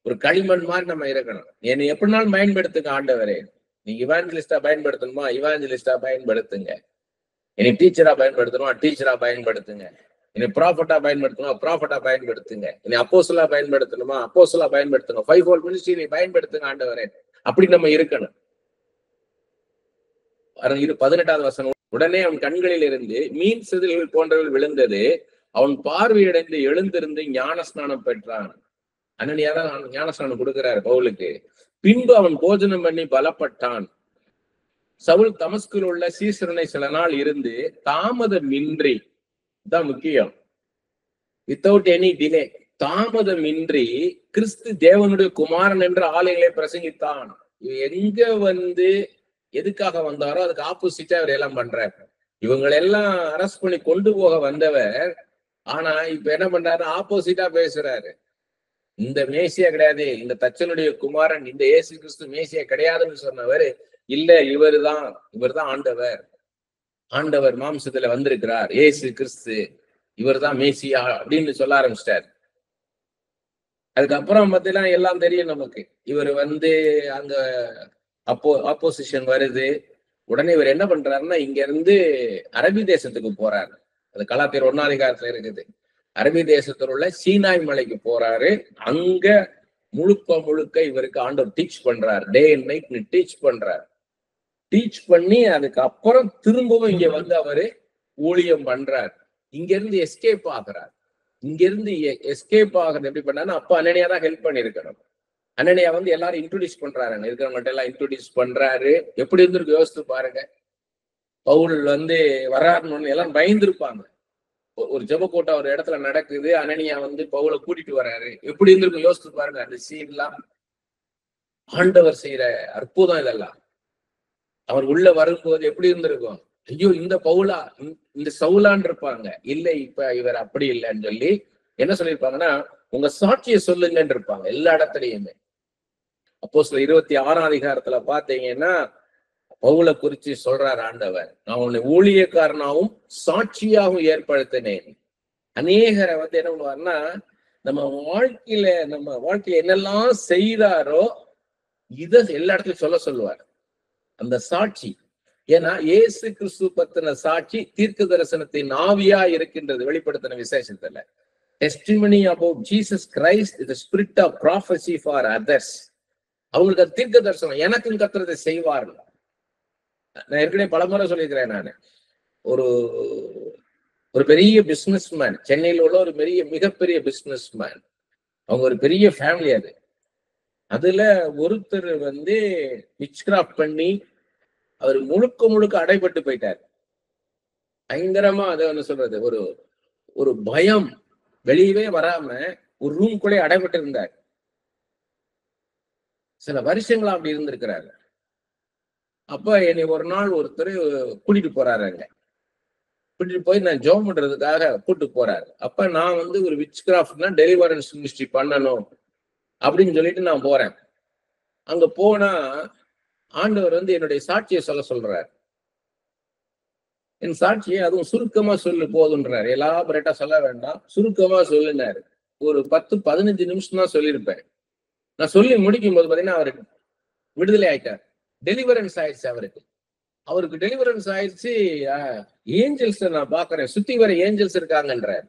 ஒரு களிமண் மாதிரி நம்ம இருக்கணும். என்னை எப்படினாலும் பயன்படுத்துங்க ஆண்டவரே. நீங்க இவாஞ்சலிஸ்டா பயன்படுத்தணுமா, இவாஞ்சலிஸ்டா பயன்படுத்துங்க. இனி டீச்சரா பயன்படுத்தணுமா, டீச்சரா பயன்படுத்துங்க. இனி ப்ராஃபட்டா பயன்படுத்தணுமா, ப்ராஃபட்டா பயன்படுத்துங்க. இனி அப்போஸ்தலா பயன்படுத்தணுமா, அப்போஸ்தலா பயன்படுத்துங்க. 5-fold மினிஸ்ட்ரி நீ பயன்படுத்துங்க ஆண்டவரே. அப்படி நம்ம இருக்கணும். 18வது வசனம், உடனே அவன் கண்களில் இருந்து மீன் செதில்கள் போன்றவர்கள் விழுந்தது, அவன் பார்வையடைந்து எழுந்திருந்து ஞான ஸ்நானம் பெற்றான். அனனியாதான் ஞான ஸ்நானம் கொடுக்கிறாரு பவுலுக்கு. பின்பு அவன் போஜனம் பண்ணி பலப்பட்டான். சவுல் தமஸ்குல உள்ள சீசரனை சில நாள் இருந்து தாமதமின்றி, தான் முக்கியம், வித்தவுட் எனி டிலே, தாமதமின்றி கிறிஸ்து தேவனுடைய குமாரன் என்ற ஆலயங்களை பிரசங்கித்தான். எங்க வந்து எதுக்காக வந்தாரோ அதுக்கு ஆப்போசிட்டா அவர் எல்லாம் பண்றாரு. இவங்களெல்லாம் அரெஸ்ட் பண்ணி கொண்டு போக வந்தவர், ஆனா இப்ப என்ன பண்றாரு, ஆப்போசிட்டா பேசுறாரு. இந்த மேசியா கிடையாது, இந்த தச்சனுடைய குமாரன், இந்த இயேசு கிறிஸ்து மேசியா கிடையாதுன்னு சொன்னவர், இல்ல இவர்தான் ஆண்டவர், ஆண்டவர் மாம்சத்துல வந்திருக்கிறார், இயேசு கிறிஸ்து இவர் தான் மேசியா அப்படின்னு சொல்ல ஆரம்பிச்சிட்டாரு. அதுக்கப்புறம் பார்த்தீங்கன்னா எல்லாம் தெரியும் நமக்கு. இவர் வந்து அங்க ஆப்போசிஷன் வருது. உடனே இவர் என்ன பண்றாருன்னா, இங்க இருந்து அரபி தேசத்துக்கு போறாரு. அது கலாத்தியர் 1ஆம் அதிகாரத்துல இருக்குது. அரபி தேசத்துல உள்ள சீனாய் மலைக்கு போறாரு. அங்க முழுக்க இவருக்கு ஆண்டவர் டீச் பண்றாரு. டே அண்ட் நைட் டீச் பண்றாரு. டீச் பண்ணி அதுக்கப்புறம் திரும்பவும் இங்க வந்து அவரு ஊழியம் பண்றாரு. இங்க இருந்து எஸ்கேப் ஆகுறாரு. இங்க இருந்து எஸ்கேப் ஆகுறது எப்படி பண்ணாரு, அப்ப அனனியா தான் ஹெல்ப் பண்ணிருக்கணும். அனனியா வந்து எல்லாரும் இன்ட்ரோடியூஸ் பண்றாரு, இருக்கிறவங்கள்ட்ட எல்லாம் இன்ட்ரோடியூஸ் பண்றாரு. எப்படி இருந்திருக்கு யோசித்து பாருங்க. பவுல் வந்து வர்றாருன்னு எல்லாரும் பயந்துருப்பாங்க. ஒரு ஜெப கூட்டம் ஒரு இடத்துல நடக்குது, அனனியா வந்து பவுலை கூட்டிட்டு வர்றாரு. எப்படி இருந்திருக்கும் யோசித்து பாருங்க. அந்த சீன்லாம் ஆண்டவர் செய்யற அற்புதம் இதெல்லாம். அவர் உள்ள வரும்போது எப்படி இருந்திருக்கும், ஐயோ இந்த பவுலா, இந்த சவுலான் இருப்பாங்க. இல்லை, இப்ப இவர் அப்படி இல்லைன்னு சொல்லி என்ன சொல்லியிருப்பாங்கன்னா, உங்க சாட்சியை சொல்லுங்கன்னு இருப்பாங்க எல்லா இடத்துலயுமே. அப்போஸ்தலர் 26ஆம் அதிகாரத்துல பாத்தீங்கன்னா பவுலை குறிச்சு சொல்றாரு ஆண்டவர், நான் உன்னை ஊழியக்காரனாவும் சாட்சியாகவும் ஏற்படுத்தினேன். அநேகரை வந்து என்ன பண்ணுவாருன்னா, நம்ம வாழ்க்கையில என்னெல்லாம் செய்தாரோ இத எல்லா இடத்துலயும் சொல்லுவார். அந்த சாட்சி. ஏன்னா இயேசு கிறிஸ்து பத்தின சாட்சி தீர்க்க தரிசனத்தின் ஆவியா இருக்கின்றது. வெளிப்படுத்தின விசேஷத்துல testimony about Jesus Christ is the spirit of prophecy for others. அவங்களுக்கு அது தீர்க்க தரிசனம், எனக்கும் கர்த்தர் செய்வார். நான் ஏற்கனவே பலமுறை சொல்லியிருக்கிறேன். நான் ஒரு பெரிய பிசினஸ் மேன், சென்னையில் உள்ள ஒரு மிகப்பெரிய பிசினஸ் மேன். அவங்க ஒரு பெரிய ஃபேமிலி. அதுல ஒருத்தர் வந்து விட்ச்கிராஃப்ட் பண்ணி அவர் முழுக்க அடைபட்டு போயிட்டார். பயங்கரமா அதை என்ன சொல்றது, ஒரு பயம், வெளியவே வராம ஒரு ரூம்குள்ளே அடைபட்டு இருந்தார். சில வருஷங்களா அப்படி இருந்திருக்கிறாரு. அப்ப என்னை ஒரு நாள் ஒருத்தர் கூட்டிட்டு போறாரு. அங்க கூட்டிட்டு போய் நான் ஜெபம் பண்றதுக்காக கூட்டிட்டு போறாரு. அப்ப நான் வந்து ஒரு விட்ச்கிராஃப்ட்னா டெலிவரன்ஸ் மினிஸ்ட்ரி பண்ணணும் அப்படின்னு சொல்லிட்டு நான் போறேன். அங்க போனா ஆண்டவர் வந்து என்னுடைய சாட்சியை சொல்றாரு. என் சாட்சியை அதுவும் சுருக்கமா சொல்லு போதுன்றாரு. எலாபரேட்டா சொல்ல வேண்டாம், சுருக்கமா சொல்லுனாரு. ஒரு 10-15 நிமிஷம் தான் சொல்லியிருப்பேன். நான் சொல்லி முடிக்கும் போது பாத்தீங்கன்னா அவருக்கு விடுதலை ஆயிட்டார். டெலிவரன்ஸ் ஆயிடுச்சு. அவருக்கு டெலிவரன்ஸ் ஆயிடுச்சு. ஏஞ்சல்ஸ் நான் பாக்குறேன், சுத்தி வர ஏஞ்சல்ஸ் இருக்காங்கன்றாரு.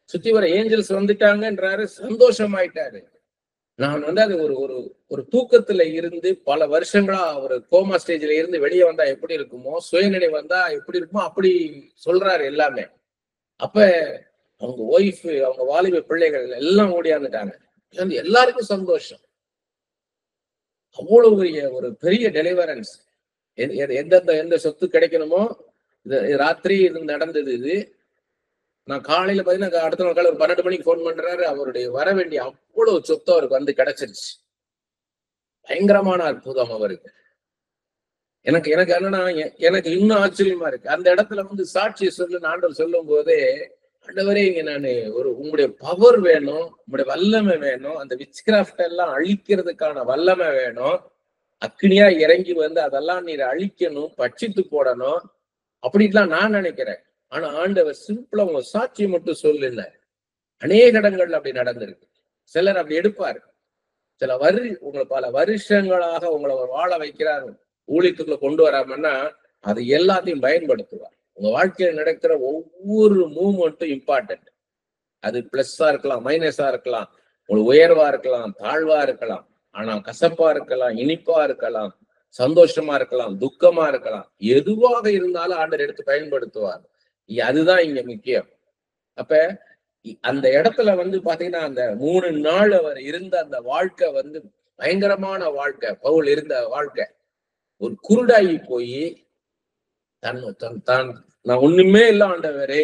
சுத்தி வர ஏஞ்சல்ஸ் வந்துட்டாங்கன்றாரு. சந்தோஷமாயிட்டாரு. நான் வந்து அது ஒரு தூக்கத்துல இருந்து பல வருஷங்களா ஒரு கோமா ஸ்டேஜ்ல இருந்து வெளியே வந்தா எப்படி இருக்குமோ, சுயநினைவு வந்தா எப்படி இருக்குமோ அப்படி சொல்றாரு எல்லாமே. அப்ப அவங்க ஒய்ஃப், அவங்க வாலிப பிள்ளைகள் எல்லாம் ஓடியாந்துட்டாங்க. எல்லாருக்கும் சந்தோஷம். அவ்வளவு ஒரு பெரிய டெலிவரன்ஸ். எந்த சொத்து கிடைக்கணுமோ, ராத்திரி இது நடந்தது. இது நான் காலையில பாத்தீங்கன்னா அடுத்த நாள் காலை ஒரு 12 மணிக்கு போன் பண்றாரு. அவருடைய வர வேண்டிய அவ்வளவு சொத்து அவருக்கு வந்து கிடைச்சிருச்சு. பயங்கரமான அற்புதம் அவருக்கு. எனக்கு என்னன்னா, எனக்கு இன்னும் ஆச்சரியமா இருக்கு. அந்த இடத்துல வந்து சாட்சியை சொல்லு ஆண்டவர் சொல்லும் போதே, ஆண்டவரே இங்க நானு உங்களுடைய பவர் வேணும், உங்களுடைய வல்லமை வேணும், அந்த விட்ச்கிராஃப்ட் எல்லாம் அழிக்கிறதுக்கான வல்லமை வேணும், அக்னியா இறங்கி வந்து அதெல்லாம் நீர் அழிக்கணும், பட்சித்து போடணும் அப்படின்லாம் நான் நினைக்கிறேன். ஆனா ஆண்டவர் சிம்பிளா உங்க சாட்சியை மட்டும் சொல்லுங்க. அநேக இடங்கள்ல அப்படி நடந்திருக்கு. சிலர் அப்படி எடுப்பாரு. உங்களை பல வருஷங்களாக உங்களை வாழ வைக்கிறாரு, ஊழியத்துக்குள்ள கொண்டு வராமன்னா அது எல்லாத்தையும் பயன்படுத்துவார். உங்க வாழ்க்கையில நடக்கிற ஒவ்வொரு மூவ்மெண்ட்டும் இம்பார்ட்டன்ட். அது பிளஸ்ஸா இருக்கலாம், மைனஸா இருக்கலாம், உங்களுக்கு உயர்வா இருக்கலாம், தாழ்வா இருக்கலாம், ஆனா கசப்பா இருக்கலாம், இனிப்பா இருக்கலாம், சந்தோஷமா இருக்கலாம், துக்கமா இருக்கலாம். எதுவாக இருந்தாலும் ஆண்டவர் எடுத்து பயன்படுத்துவார். அதுதான் இங்க முக்கியம். அப்ப அந்த இடத்துல வந்து பாத்தீங்கன்னா அந்த 3 நாள் அவர் இருந்த அந்த வாழ்க்கை வந்து பயங்கரமான வாழ்க்கை. பவுல் இருந்த வாழ்க்கை ஒரு குருடாகி போய் தான் நான் ஒண்ணுமே இல்ல ஆண்டவரே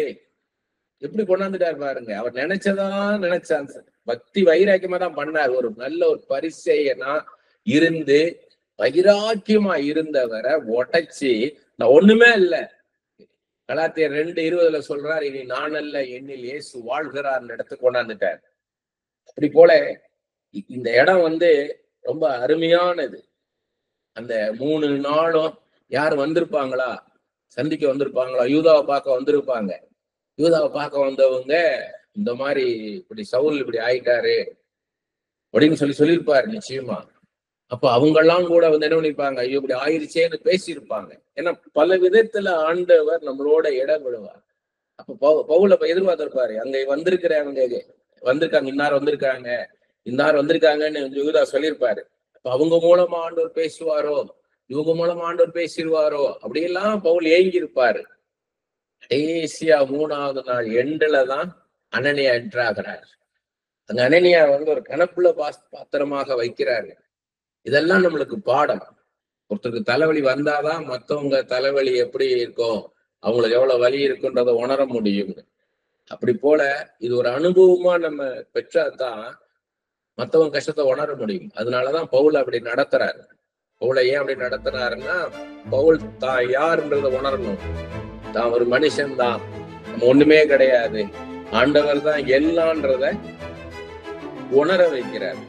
எப்படி கொண்டாந்துட்டாரு பாருங்க. அவர் நினைச்சதான் நினைச்சான். பக்தி வைராக்கியமா தான் பண்ணார். ஒரு நல்ல ஒரு பரிசேயனா இருந்து வைராக்கியமா இருந்தவரை உடைச்சி நான் ஒண்ணுமே இல்ல. கலாத்தியர் 2:20 சொல்றார், இனி நான் அல்ல என்னில் இயேசு வாழ்கிறார் இடத்துக்கு கொண்டாந்துட்டார். அப்படி போல இந்த இடம் ரொம்ப அருமையானது. அந்த 3 நாளும் யார் வந்திருப்பாங்களா, சந்திக்க வந்திருப்பாங்களா? யூதாவை பார்க்க வந்திருப்பாங்க. யூதாவை பார்க்க வந்தவங்க இந்த மாதிரி இப்படி சவுல் இப்படி ஆயிட்டாரு அப்படின்னு சொல்லியிருப்பாரு நிச்சயமா. அப்ப அவங்கெல்லாம் கூட என்ன பண்ணிருப்பாங்க, ஐயோ இப்படி ஆயிருச்சேன்னு பேசியிருப்பாங்க. ஏன்னா பல விதத்துல ஆண்டவர் நம்மளோட இடம் விடுவார். அப்ப பவுல எதிர்பார்த்திருப்பாரு, அங்க வந்திருக்காங்க, இன்னார் வந்திருக்காங்கன்னு யூதா சொல்லியிருப்பாரு. அப்ப அவங்க மூலமா ஆண்டவர் பேசுவாரோ, இவங்க மூலமா ஆண்டவர் பேசிடுவாரோ அப்படியெல்லாம் பவுல் ஏங்கி இருப்பாரு. கடைசியா 3வது நாள் எண்டுலதான் அனனியா என்ட்ராகிறார். அந்த அனனியா ஒரு கணப்புல பாத்திரமாக வைக்கிறாரு. இதெல்லாம் நம்மளுக்கு பாடம். ஒருத்தருக்கு தலைவலி வந்தாதான் மத்தவங்க தலைவலி எப்படி இருக்கும், அவங்களுக்கு எவ்வளவு வலி இருக்குன்றத உணர முடியும். அப்படி போல இது ஒரு அனுபவமா நம்ம பெற்றாதான் மத்தவங்க கஷ்டத்தை உணர முடியும். அதனாலதான் பவுல் அப்படி நடத்துறாரு. பவுலை ஏன் அப்படி நடத்துறாருன்னா, பவுல் தான் யாருன்றத உணரணும். தான் ஒரு மனுஷன் தான், நம்ம ஒண்ணுமே கிடையாது, ஆண்டவர் தான் எல்லான்றத உணர வைக்கிறார்.